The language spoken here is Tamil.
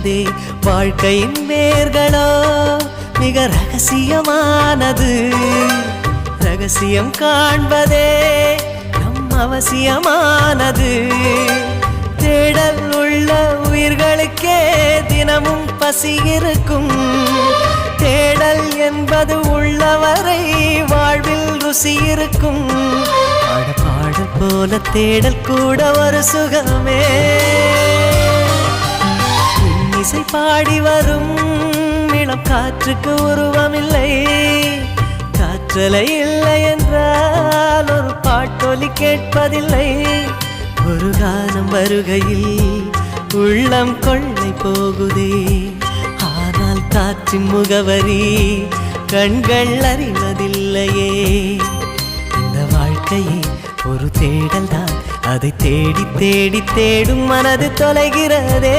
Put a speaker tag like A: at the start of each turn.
A: போகுதே. வாழ்க்கையின் வேர்களோ மிக ரகசியமானது. ரகசியம் காண்பதே நம் அவசியமானது. தேடல் உள்ள உயிர்களுக்கே தினமும் பசி இருக்கும். தேடல் என்பது உள்ளவரை வாழ்வில் ருசி இருக்கும். பாடல் போல தேடல் கூட ஒரு சுகமே. இசை பாடி வரும் இளம் காற்றுக்கு உருவமில்லை. காற்றலை இல்லை என்றால் ஒரு பாட்டொலி கேட்பதில்லை. ஒரு காலம் வருகையில் உள்ளம் கொள்ளை போகுதே. ஆனால் காற்றின் முகவரி கண்கள் அறிவதில்லையே. இந்த வாழ்க்கையே ஒரு தேடல் தான். அதை தேடி தேடி தேடும் மனது தொலைகிறதே.